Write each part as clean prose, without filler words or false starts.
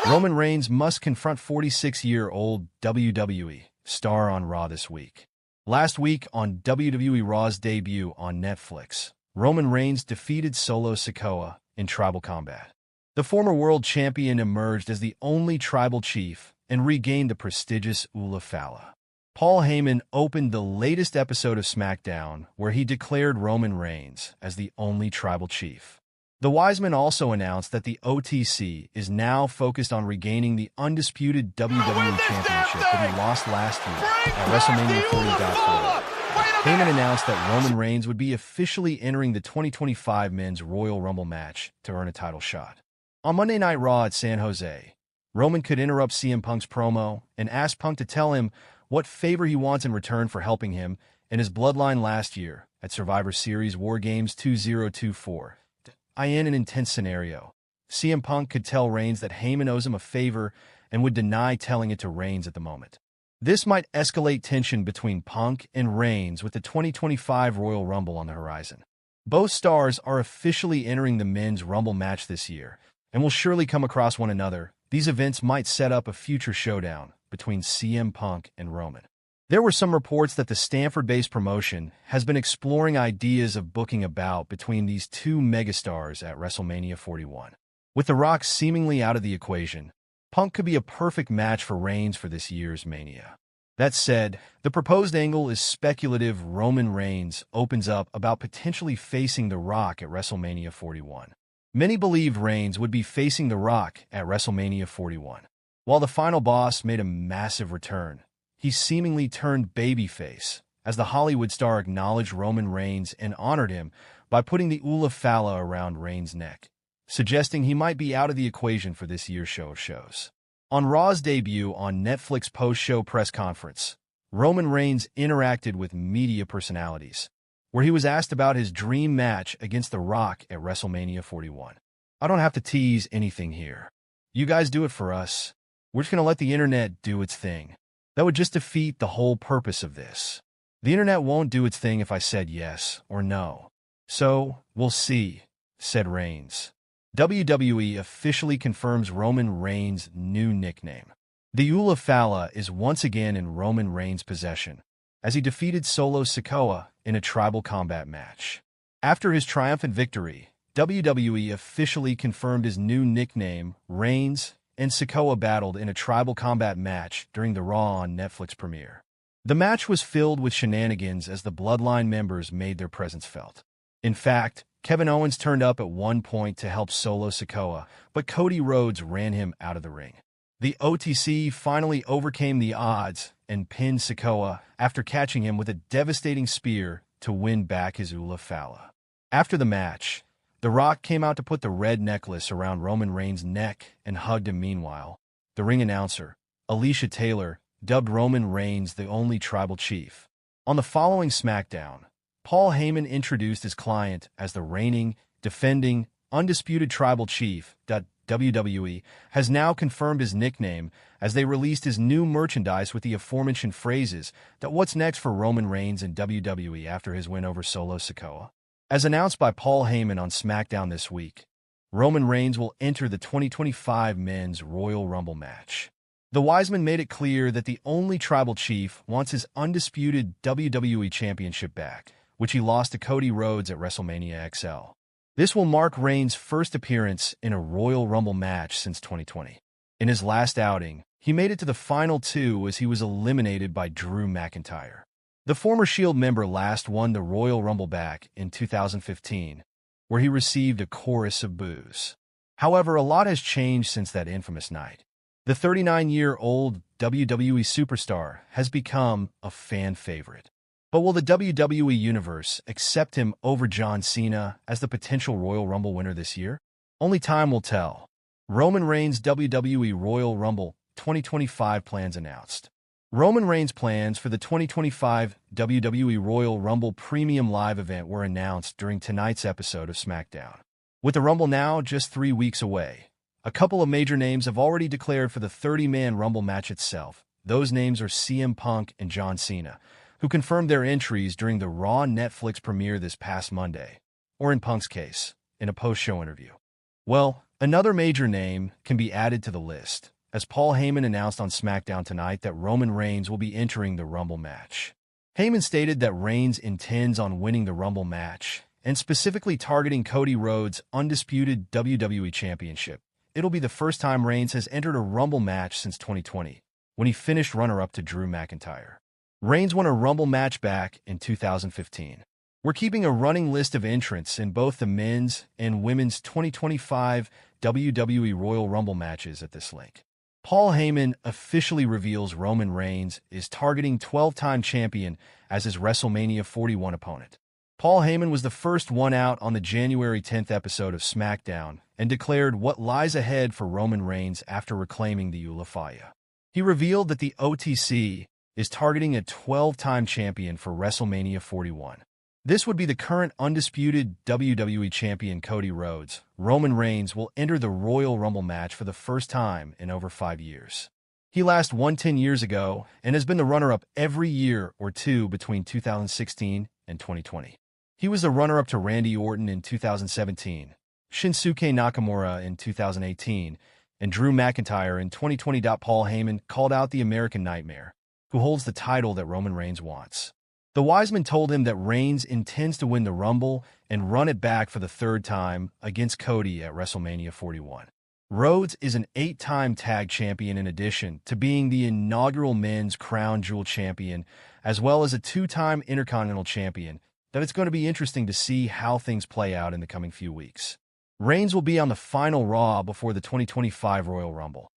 Roman Reigns must confront 46-year-old WWE star on Raw this week. Last week, on WWE RAW's debut on Netflix, Roman Reigns defeated Solo Sikoa in tribal combat. The former world champion emerged as the only tribal chief and regained the prestigious Ula Fala. Paul Heyman opened the latest episode of SmackDown, where he declared Roman Reigns as the only tribal chief. The Wiseman also announced that the OTC is now focused on regaining the undisputed WWE Championship that he lost last year at WrestleMania 40. Heyman announced that Roman Reigns would be officially entering the 2025 Men's Royal Rumble match to earn a title shot. On Monday Night Raw at San Jose, Roman could interrupt CM Punk's promo and ask Punk to tell him what favor he wants in return for helping him and his bloodline last year at Survivor Series WarGames 2024. In an intense scenario, CM Punk could tell Reigns that Heyman owes him a favor and would deny telling it to Reigns at the moment. This might escalate tension between Punk and Reigns with the 2025 Royal Rumble on the horizon. Both stars are officially entering the Men's Rumble match this year and will surely come across one another. These events might set up a future showdown between CM Punk and Roman. There were some reports that the Stanford-based promotion has been exploring ideas of booking a bout between these two megastars at WrestleMania 41. With The Rock seemingly out of the equation, Punk could be a perfect match for Reigns for this year's Mania. That said, the proposed angle is speculative. Roman Reigns opens up about potentially facing The Rock at WrestleMania 41. Many believed Reigns would be facing The Rock at WrestleMania 41. While the final boss made a massive return, he seemingly turned babyface as the Hollywood star acknowledged Roman Reigns and honored him by putting the Ula Fala around Reigns' neck, suggesting he might be out of the equation for this year's show of shows. On Raw's debut on Netflix post-show press conference, Roman Reigns interacted with media personalities, where he was asked about his dream match against The Rock at WrestleMania 41. "I don't have to tease anything here. You guys do it for us. We're just going to let the internet do its thing. That would just defeat the whole purpose of this. The internet won't do its thing if I said yes or no. So, we'll see," said Reigns. WWE officially confirms Roman Reigns' new nickname. The Ula Fala is once again in Roman Reigns' possession, as he defeated Solo Sikoa in a tribal combat match. After his triumphant victory, WWE officially confirmed his new nickname. Reigns and Sikoa battled in a tribal combat match during the Raw on Netflix premiere. The match was filled with shenanigans as the Bloodline members made their presence felt. In fact, Kevin Owens turned up at one point to help Solo Sikoa, but Cody Rhodes ran him out of the ring. The OTC finally overcame the odds and pinned Sikoa after catching him with a devastating spear to win back his Ula Fala. After the match, The Rock came out to put the red necklace around Roman Reigns' neck and hugged him. Meanwhile, the ring announcer, Alicia Taylor, dubbed Roman Reigns the only tribal chief. On the following SmackDown, Paul Heyman introduced his client as the reigning, defending, undisputed tribal chief. WWE has now confirmed his nickname as they released his new merchandise with the aforementioned phrases. What's next for Roman Reigns in WWE after his win over Solo Sikoa? As announced by Paul Heyman on SmackDown this week, Roman Reigns will enter the 2025 Men's Royal Rumble match. The Wiseman made it clear that the only tribal chief wants his undisputed WWE Championship back, which he lost to Cody Rhodes at WrestleMania XL. This will mark Reigns' first appearance in a Royal Rumble match since 2020. In his last outing, he made it to the final two as he was eliminated by Drew McIntyre. The former Shield member last won the Royal Rumble back in 2015, where he received a chorus of boos. However, a lot has changed since that infamous night. The 39-year-old WWE superstar has become a fan favorite. But will the WWE Universe accept him over John Cena as the potential Royal Rumble winner this year? Only time will tell. Roman Reigns' WWE Royal Rumble 2025 plans announced. Roman Reigns' plans for the 2025 WWE Royal Rumble Premium Live event were announced during tonight's episode of SmackDown. With the Rumble now just 3 weeks away, a couple of major names have already declared for the 30-man Rumble match itself. Those names are CM Punk and John Cena, who confirmed their entries during the Raw Netflix premiere this past Monday, or in Punk's case, in a post-show interview. Well, Another major name can be added to the list, as Paul Heyman announced on SmackDown tonight that Roman Reigns will be entering the Rumble match. Heyman stated that Reigns intends on winning the Rumble match, and specifically targeting Cody Rhodes' Undisputed WWE Championship. It'll be the first time Reigns has entered a Rumble match since 2020, when he finished runner-up to Drew McIntyre. Reigns won a Rumble match back in 2015. We're keeping a running list of entrants in both the men's and women's 2025 WWE Royal Rumble matches at this link. Paul Heyman officially reveals Roman Reigns is targeting 12-time champion as his WrestleMania 41 opponent. Paul Heyman was the first one out on the January 10th episode of SmackDown and declared what lies ahead for Roman Reigns after reclaiming the Ula Fala. He revealed that the OTC is targeting a 12-time champion for WrestleMania 41. This would be the current undisputed WWE champion Cody Rhodes. Roman Reigns will enter the Royal Rumble match for the first time in over 5 years. He last won 10 years ago and has been the runner-up every year or two between 2016 and 2020. He was the runner-up to Randy Orton in 2017, Shinsuke Nakamura in 2018, and Drew McIntyre in 2020. Paul Heyman called out the American Nightmare, who holds the title that Roman Reigns wants. The Wiseman told him that Reigns intends to win the Rumble and run it back for the third time against Cody at WrestleMania 41. Rhodes is an 8-time tag champion in addition to being the inaugural men's crown jewel champion, as well as a 2-time Intercontinental champion, that it's going to be interesting to see how things play out in the coming few weeks. Reigns will be on the final Raw before the 2025 Royal Rumble,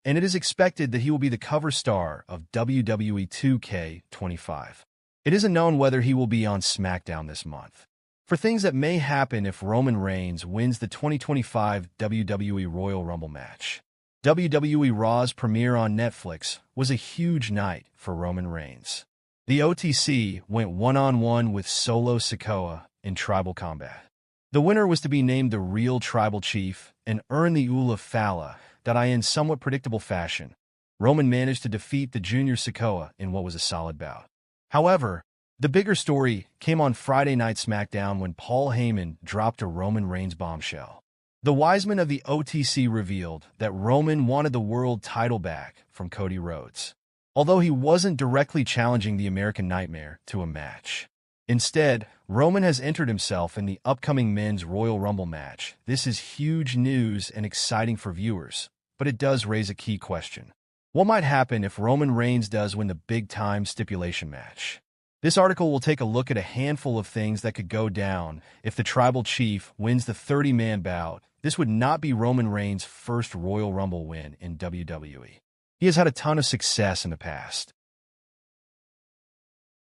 and it is expected that he will be the cover star of WWE 2K25. It isn't known whether he will be on SmackDown this month. For things that may happen if Roman Reigns wins the 2025 WWE Royal Rumble match. WWE RAW's premiere on Netflix was a huge night for Roman Reigns. The OTC went one-on-one with Solo Sikoa in tribal combat. The winner was to be named the real tribal chief and earn the Ula Fala that in somewhat predictable fashion. Roman managed to defeat the junior Sikoa in what was a solid bout. However, the bigger story came on Friday Night SmackDown when Paul Heyman dropped a Roman Reigns bombshell. The Wiseman of the OTC revealed that Roman wanted the world title back from Cody Rhodes, although he wasn't directly challenging the American Nightmare to a match. Instead, Roman has entered himself in the upcoming men's Royal Rumble match. This is huge news and exciting for viewers, but it does raise a key question. What might happen if Roman Reigns does win the big-time stipulation match? This article will take a look at a handful of things that could go down if the tribal chief wins the 30-man bout. This would not be Roman Reigns' first Royal Rumble win in WWE. He has had a ton of success in the past,